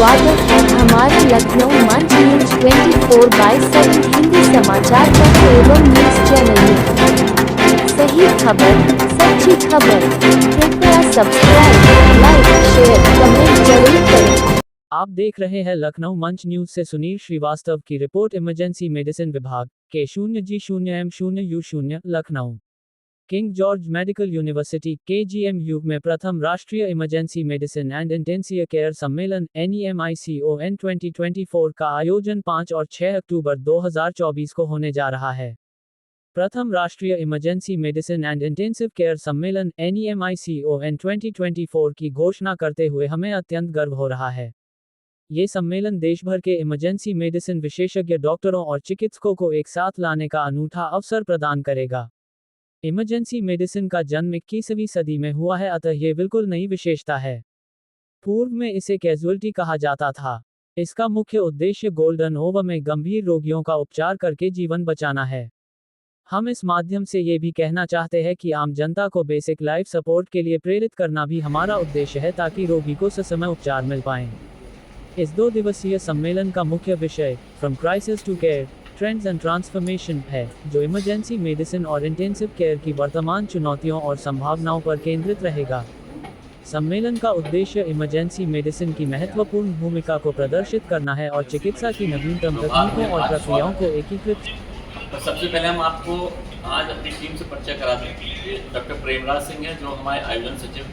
स्वागत है हमारे लखनऊ मंच न्यूज 24/7 हिंदी समाचार पत्र एवं न्यूज चैनल में। सही खबर, सच्ची खबर। कृपया सब्सक्राइब, लाइक, शेयर, कमेंट जरूर करें। आप देख रहे हैं लखनऊ मंच न्यूज से सुनील श्रीवास्तव की रिपोर्ट। इमरजेंसी मेडिसिन विभाग K0G0M0U0 Lucknow king George medical university KGMU में प्रथम राष्ट्रीय emergency medicine and intensive care सम्मेलन NEMICON 2024 का आयोजन 5 और 6 अक्टूबर 2024 को होने जा रहा है। प्रथम राष्ट्रीय emergency medicine and intensive care सम्मेलन NEMICON 2024 की घोषणा करते हुए हमें अत्यंत गर्व हो रहा है। ये सम्मेलन देश भर के इमरजेंसी मेडिसिन विशेषज्ञ डॉक्टरों और चिकित्सकों को एक साथ लाने का अनूठा अवसर प्रदान करेगा। इमरजेंसी मेडिसिन का जन्म 21वीं सदी में हुआ है, अतः ये बिल्कुल नई विशेषता है। पूर्व में इसे कैजुअल्टी कहा जाता था। इसका मुख्य उद्देश्य गोल्डन ओवर में गंभीर रोगियों का उपचार करके जीवन बचाना है। हम इस माध्यम से ये भी कहना चाहते हैं कि आम जनता को बेसिक लाइफ सपोर्ट के लिए प्रेरित करना भी हमारा उद्देश्य है, ताकि रोगी को ससमय उपचार मिल पाए। इस 2 दिवसीय सम्मेलन का मुख्य विषय from crisis to care trends and transformation है, जो इमरजेंसी मेडिसिन और इंटेंसिव केयर की वर्तमान चुनौतियों और संभावनाओं पर केंद्रित रहेगा। सम्मेलन का उद्देश्य इमरजेंसी मेडिसिन की महत्वपूर्ण भूमिका को प्रदर्शित करना है और चिकित्सा की नवीनतम तकनीकों और प्रक्रियाओं को एकीकृत। तो सबसे पहले हम आपको आज अपनी टीम से परिचय कराते हैं। डॉक्टर प्रेमराज सिंह हैं, जो हमारे आयोजन सचिव।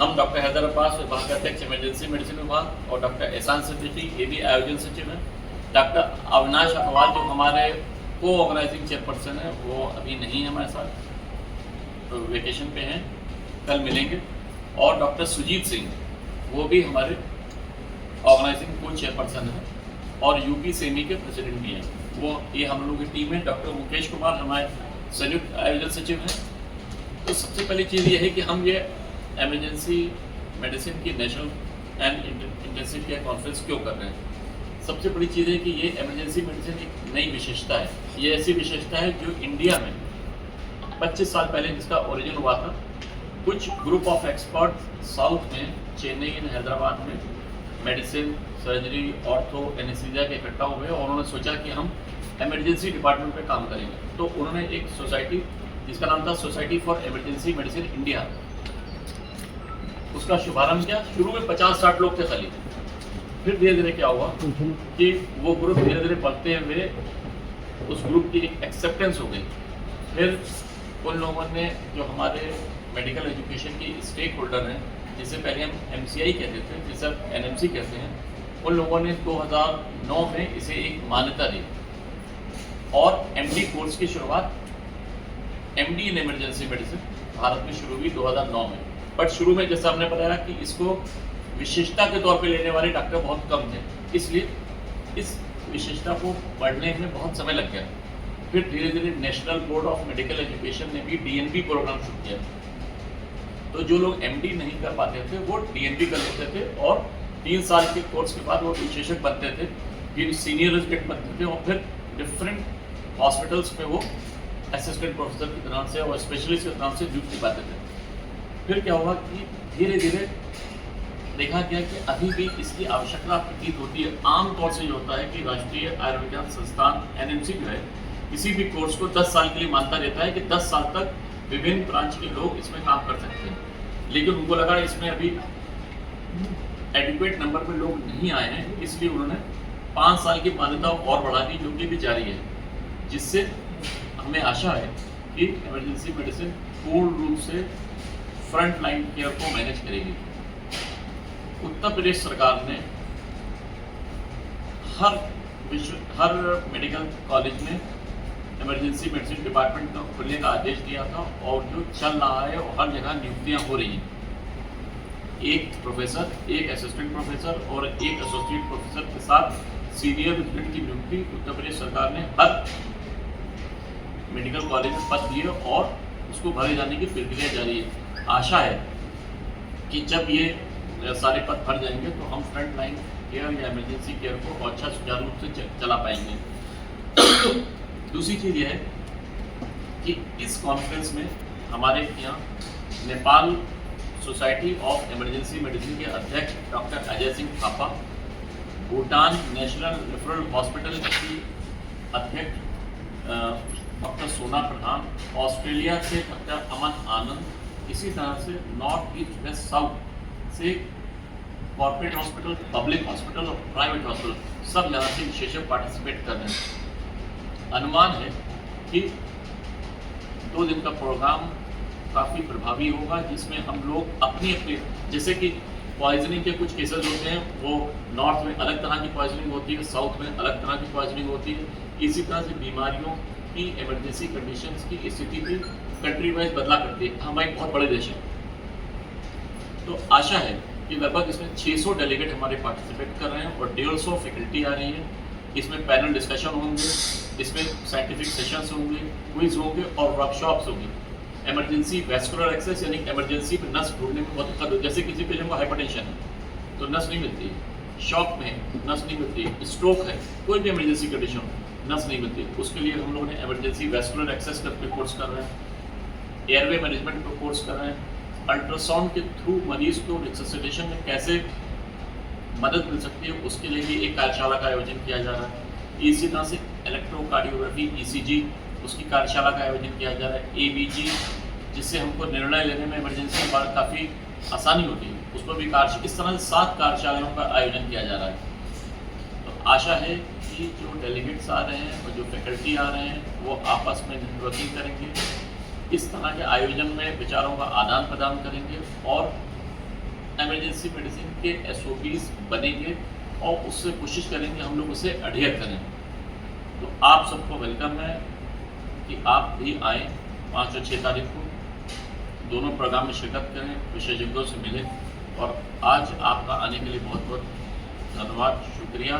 हम डॉक्टर हैदर अब्बास, विभाग अध्यक्ष इमरजेंसी मेडिसिन विभाग, और डॉक्टर एहसान सिद्दीकी, ये भी आयोजन सचिव हैं। डॉक्टर अविनाश अग्रवाल, जो हमारे को ऑर्गेनाइजिंग चेयरपर्सन है, वो अभी नहीं है हमारे साथ, तो वेकेशन पे हैं, कल मिलेंगे। और डॉक्टर सुजीत सिंह, वो भी हमारे ऑर्गेनाइजिंग को चेयरपर्सन है और यूपी सेमी के प्रेसिडेंट भी हैं। वो ये हम लोगों की टीम है। डॉक्टर मुकेश कुमार हमारे संयुक्त आयोजन सचिव हैं। तो सबसे पहली चीज़ ये है कि हम ये इमरजेंसी मेडिसिन की national and intensive care conference क्यों कर रहे हैं। सबसे बड़ी चीज़ है कि ये इमरजेंसी मेडिसिन एक नई विशेषता है। ये ऐसी विशेषता है जो इंडिया में 25 साल पहले जिसका ओरिजिन हुआ था। कुछ ग्रुप ऑफ एक्सपर्ट साउथ में, चेन्नई एंड हैदराबाद में मेडिसिन, सर्जरी, ऑर्थो, एनेस्थीसिया के इकट्ठा हुए और उन्होंने सोचा कि हम इमरजेंसी डिपार्टमेंट पे काम करेंगे। तो उन्होंने एक सोसाइटी, जिसका नाम था society for emergency medicine India, उसका शुभारंभ किया। शुरू में 50-60 लोग थे खाली। फिर धीरे धीरे क्या हुआ कि वो ग्रुप धीरे धीरे बढ़ते हुए उस ग्रुप की एक एक्सेप्टेंस हो गई। फिर उन लोगों ने, जो हमारे मेडिकल एजुकेशन की स्टेक होल्डर हैं, जिसे पहले हम MCI कहते थे, जिसे अब NMC कहते हैं, उन लोगों ने 2009 में इसे एक मान्यता दी और MD कोर्स की शुरुआत MD in emergency medicine Bharat में शुरू हुई 2009 में। बट शुरू में जैसा हमने बताया कि इसको विशेषता के तौर पे लेने वाले डॉक्टर बहुत कम थे, इसलिए इस विशेषता को बढ़ने में बहुत समय लग गया। फिर धीरे धीरे national board of medical education ने भी DNB प्रोग्राम शुरू किया। तो जो लोग MD नहीं कर पाते थे वो DNB कर लेते थे और 3 साल के कोर्स के बाद वो विशेषज्ञ बनते थे, फिर सीनियर रेजिडेंट बनते थे और फिर डिफरेंट हॉस्पिटल्स में वो असिस्टेंट प्रोफेसर की तरह से और स्पेशलिस्ट की तरह से नियुक्ति पाते थे। फिर क्या हुआ कि धीरे धीरे देखा गया कि अभी भी इसकी आवश्यकता प्रतीत होती है। आमतौर से ये होता है कि राष्ट्रीय आयुर्विज्ञान संस्थान NMC जो है, किसी भी कोर्स को 10 साल के लिए मान्यता देता है कि 10 साल तक विभिन्न ब्रांच के लोग इसमें काम कर सकते हैं। लेकिन उनको लगा इसमें अभी एडिक्वेट नंबर में लोग नहीं आए हैं, इसलिए उन्होंने 5 साल की मान्यता और बढ़ा दी, जो कि भी जारी है, जिससे हमें आशा है कि इमरजेंसी मेडिसिन पूर्ण रूप से फ्रंट लाइन केयर को मैनेज करेगी। उत्तर प्रदेश सरकार ने हर मेडिकल कॉलेज में इमरजेंसी मेडिसिन डिपार्टमेंट को खोलने का आदेश दिया था और जो चल रहा है और हर जगह नियुक्तियां हो रही हैं। एक प्रोफेसर, एक असिस्टेंट प्रोफेसर और एक एसोसिएट प्रोफेसर के साथ सीनियर रेजिडेंट की नियुक्ति उत्तर प्रदेश सरकार ने हर मेडिकल कॉलेज में पद दिए और उसको भरे जाने की प्रक्रिया जारी है। आशा है कि जब ये सारे पद भर जाएंगे तो हम फ्रंट लाइन केयर या इमरजेंसी केयर को अच्छा सुचारू रूप से चला पाएंगे। दूसरी चीज़ यह है कि इस कॉन्फ्रेंस में हमारे यहाँ Nepal society of emergency medicine के अध्यक्ष doctor Ajay Singh Thapa Bhutan national referral hospital की अध्यक्ष डॉक्टर सोना प्रधान, ऑस्ट्रेलिया से डॉक्टर अमन आनंद, इसी तरह से नॉर्थ ईस्ट वेस्ट साउथ से कॉर्पोरेट हॉस्पिटल, पब्लिक हॉस्पिटल और प्राइवेट हॉस्पिटल सब यहाँ से विशेषज्ञ पार्टिसिपेट कर रहे हैं। अनुमान है कि 2 दिन का प्रोग्राम काफ़ी प्रभावी होगा, जिसमें हम लोग अपने अपने, जैसे कि पॉइजनिंग के कुछ केसेस होते हैं, वो नॉर्थ में अलग तरह की पॉइजनिंग होती है, साउथ में अलग तरह की पॉइजनिंग होती है। इसी तरह से बीमारियों की, इमरजेंसी कंडीशंस की स्थिति भी कंट्री वाइज बदला करती है। हम एक बहुत बड़े देश हैं, तो आशा है कि लगभग इसमें 600 डेलीगेट हमारे पार्टिसिपेट कर रहे हैं और 150 फैकल्टी आ रही है। इसमें पैनल डिस्कशन होंगे, इसमें साइंटिफिक सेशंस होंगे, क्विज होंगे और वर्कशॉप्स होंगी। इमरजेंसी वैस्कुलर एक्सेस यानी इमरजेंसी में नस ढूंढने में बहुत दिक्कत होती है। जैसे किसी पेशेंट को हाइपरटेंशन है तो नस नहीं मिलती है, शॉक में नस नहीं मिलती है, स्ट्रोक है, कोई भी इमरजेंसी कंडीशन हो नस नहीं मिलती है। उसके लिए हम लोगों ने इमरजेंसी वैस्कुलर एक्सेस पे कोर्स कर रहे हैं, एयरवे मैनेजमेंट पे कोर्स कर रहे हैं, अल्ट्रासाउंड के थ्रू मरीज को रिससिटेशन में कैसे मदद मिल सकती है उसके लिए भी एक कार्यशाला का आयोजन किया जा रहा है। इसी तरह से इलेक्ट्रोकार्डियोग्राफी ECG उसकी कार्यशाला का आयोजन किया जा रहा है। ABG जिससे हमको निर्णय लेने में इमरजेंसी में काफ़ी आसानी होती है, उस पर भी इस तरह से 7 कार्यशालाओं का आयोजन किया जा रहा है। तो आशा है कि जो डेलीगेट्स आ रहे हैं और जो फैकल्टी आ रहे हैं वो आपस में नेटवर्किंग करेंगे, इस तरह के आयोजन में विचारों का आदान प्रदान करेंगे और इमरजेंसी मेडिसिन के SOPs बनेंगे और उससे कोशिश करेंगे हम लोग उसे अडेयर करें। तो आप सबको वेलकम है कि आप भी आएँ 5 और 6 तारीख को, दोनों प्रोग्राम में शिरकत करें, विशेषज्ञों से मिलें। और आज आपका आने के लिए बहुत बहुत धन्यवाद, शुक्रिया।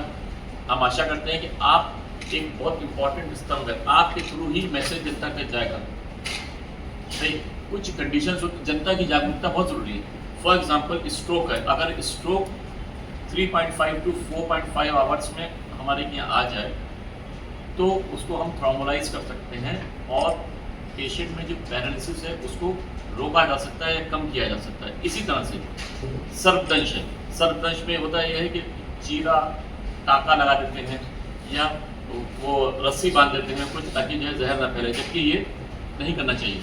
हम आशा करते हैं कि आप एक बहुत इम्पोर्टेंट स्तंभ है, आपके थ्रू ही मैसेज जनता तक जाएगा। नहीं, कुछ कंडीशंस होती, जनता की जागरूकता बहुत ज़रूरी है। फॉर एग्जांपल स्ट्रोक है, अगर स्ट्रोक 3.5 to 4.5 आवर्स में हमारे यहाँ आ जाए तो उसको हम थ्रोम्बोलाइज कर सकते हैं और पेशेंट में जो पैरालिसिस है उसको रोका जा सकता है या कम किया जा सकता है। इसी तरह से सर्पदंश है, सर्पदंश में होता यह है कि चीरा टाका लगा देते हैं या वो रस्सी बांध देते हैं कुछ, ताकि जो है जहर ना फैले, जबकि ये नहीं करना चाहिए।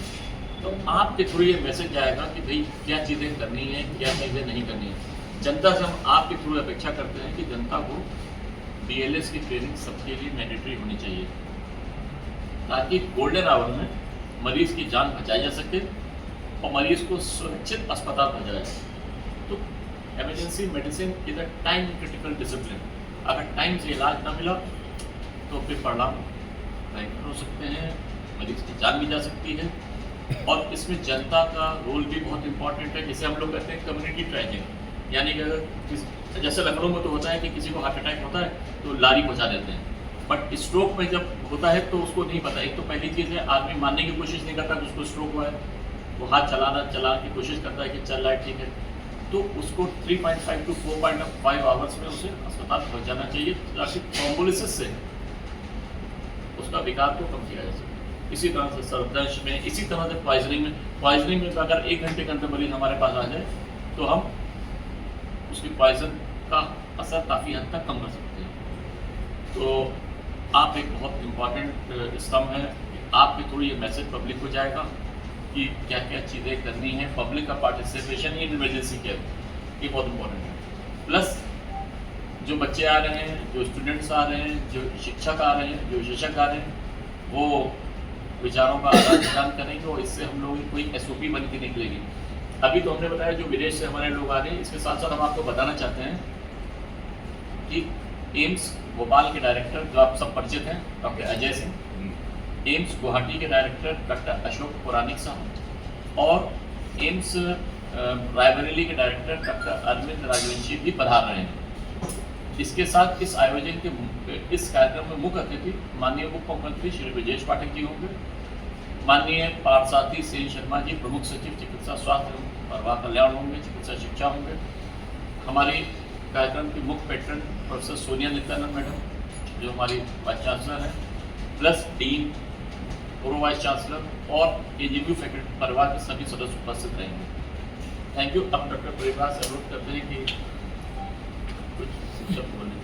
तो आपके थ्रू ये मैसेज जाएगा कि भाई क्या चीज़ें करनी है, क्या चीज़ें नहीं करनी है। जनता से हम आपके थ्रू अपेक्षा करते हैं कि जनता को BLS की ट्रेनिंग सबके लिए मैंडेटरी होनी चाहिए, ताकि गोल्डन आवर में मरीज़ की जान बचाई जा सके और मरीज़ को सुरक्षित अस्पताल पहुँचाया जाए। तो emergency medicine is a time critical discipline. अगर टाइम से इलाज ना मिला तो फिर परिणाम भयंकर हो सकते हैं, मरीज़ की जान भी जा सकती है। और इसमें जनता का रोल भी बहुत इंपॉर्टेंट है। जैसे हम लोग कहते हैं कम्युनिटी ट्रैकिंग, यानी कि अगर जैसे लखनऊ में तो होता है कि किसी को हार्ट अटैक होता है तो लारी पहुंचा देते हैं, बट स्ट्रोक में जब होता है तो उसको नहीं पता। एक तो पहली चीज़ है, आदमी मानने की कोशिश नहीं करता कि उसको स्ट्रोक हुआ है, वो हाथ चलाने की कोशिश करता है कि चल रहा है ठीक है, तो उसको 3.5 to 4.5 आवर्स में उसे अस्पताल पहुँचाना चाहिए, ताकि थ्रोम्बोलिसिस से उसका विकार को कम किया जा सके। इसी तरह से सर्पदंश में, इसी तरह से पॉइजनिंग में अगर 1 घंटे के अंदर मरीज हमारे पास आ जाए तो हम उसकी पॉइजन का असर काफ़ी हद तक कम कर सकते हैं। तो आप एक बहुत इम्पॉर्टेंट स्तंभ है, आपके थ्रू ये मैसेज पब्लिक को जाएगा कि क्या क्या चीज़ें करनी है। पब्लिक का पार्टिसिपेशन इन इमरजेंसी केयर ये बहुत इम्पोर्टेंट है। प्लस जो बच्चे आ रहे हैं, जो स्टूडेंट्स आ रहे हैं, जो शिक्षक आ रहे हैं, जो विशेषज्ञ आ रहे हैं, वो विचारों का आदान प्रदान करेंगे और इससे हम लोगों की कोई SOP बन के निकलेगी। अभी तो हमने बताया जो विदेश से हमारे लोग आ रहे हैं, इसके साथ साथ हम आपको बताना चाहते हैं कि एम्स भोपाल के डायरेक्टर जो आप सब परिचित हैं डॉक्टर अजय सिंह, एम्स गुवाहाटी के डायरेक्टर डॉक्टर अशोक पुरानिक साहब और एम्स रायबरेली के डायरेक्टर डॉक्टर अरविंद राजवंशी भी पधार रहे हैं। इसके साथ इस आयोजन के इस कार्यक्रम में मुख्य अतिथि माननीय मुख्यमंत्री श्री ब्रजेश पाठक जी होंगे, माननीय पार्थसारथी सेन शर्मा जी प्रमुख सचिव चिकित्सा स्वास्थ्य एवं परिवार कल्याण होंगे, चिकित्सा शिक्षा होंगे। हमारी कार्यक्रम की मुख्य patron professor Sonia Nityanand madam जो हमारी वाइस चांसलर हैं, प्लस डीन, पूर्व वाइस चांसलर और KGMU फैकल्टी परिवार के सभी सदस्य उपस्थित रहेंगे। Thank you. अब डॉक्टर परिवार से अनुरोध करते हैं कि कुछ शब्द बोलें।